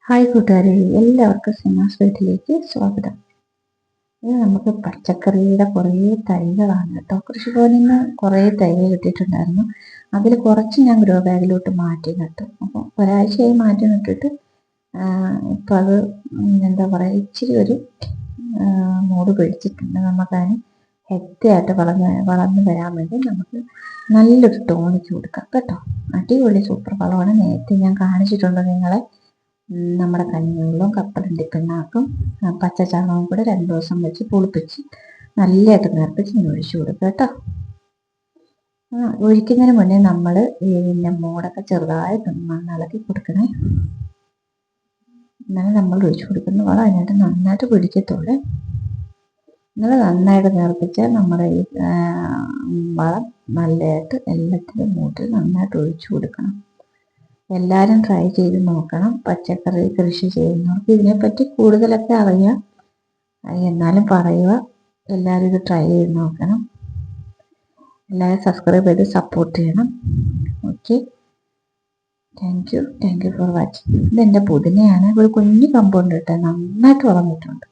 Hi കൂട്ടുകാരെ, എല്ലാവർക്കും സിമാസ് വീട്ടിലേക്ക് സ്വാഗതം. ഇത് നമുക്ക് പച്ചക്കറിയുടെ കുറേ തൈകളാണ് കേട്ടോ. കൃഷിഭവനിൽ നിന്ന് കുറേ തൈകൾ കിട്ടിയിട്ടുണ്ടായിരുന്നു. അതിൽ കുറച്ച് ഞാൻ ഗ്രോ ബാഗിലോട്ട് മാറ്റി നട്ടു. അപ്പോൾ ഒരാഴ്ചയായി മാറ്റി നട്ടിട്ട് ഇപ്പം അത് എന്താ പറയുക, ഇച്ചിരി ഒരു മൂട് പിടിച്ചിട്ടുണ്ട്. നമുക്കതിന് ഹെൽത്തിയായിട്ട് വളർന്ന് വരാൻ വേണ്ടി നമുക്ക് നല്ലൊരു ടോണിക്ക് കൊടുക്കാം കേട്ടോ. അടിപൊളി സൂപ്പർ വളമാണ്. നേരത്തെ ഞാൻ കാണിച്ചിട്ടുണ്ട് നിങ്ങളെ. നമ്മുടെ കഞ്ഞിവെള്ളവും കപ്പലണ്ടി പിണ്ണാക്കും പച്ച ചാണകവും കൂടെ 2 ദിവസം വെച്ച് പുളിപ്പിച്ച് നല്ലതായിട്ട് നേർപ്പിച്ച് ഇങ്ങനെ ഒഴിച്ചു കൊടുക്കുക കേട്ടോ. ഒഴിക്കുന്നതിന് മുന്നേ നമ്മൾ ഇതിൻ്റെ മൂടൊക്കെ ചെറുതായിട്ട് മണ്ണിളക്കി കൊടുക്കണേ. എന്നാലും നമ്മൾ ഒഴിച്ചു കൊടുക്കുന്ന വളം അതിനായിട്ട് നന്നായിട്ട് പിടിക്കത്തുള്ളൂ. നിങ്ങൾ നന്നായിട്ട് നേർപ്പിച്ചാൽ നമ്മുടെ ഈ വളം നല്ലതായിട്ട് എല്ലാത്തിലും മൂട്ടിൽ നന്നായിട്ട് ഒഴിച്ചു കൊടുക്കണം. എല്ലാവരും ട്രൈ ചെയ്ത് നോക്കണം. പച്ചക്കറി കൃഷി ചെയ്യുന്നവർക്ക് ഇതിനെപ്പറ്റി കൂടുതലൊക്കെ അറിയാം, എന്നാലും പറയുക. എല്ലാവരും ഇത് ട്രൈ ചെയ്ത് നോക്കണം. എല്ലാവരും സബ്സ്ക്രൈബ് ചെയ്ത് സപ്പോർട്ട് ചെയ്യണം. Okay, thank you for watching. ഇതെൻ്റെ പുതിനയാണ്. ഒരു കുഞ്ഞു കമ്പൗണ്ട് ഇട്ട് നന്നായിട്ട് വളർന്നിട്ടുണ്ട്.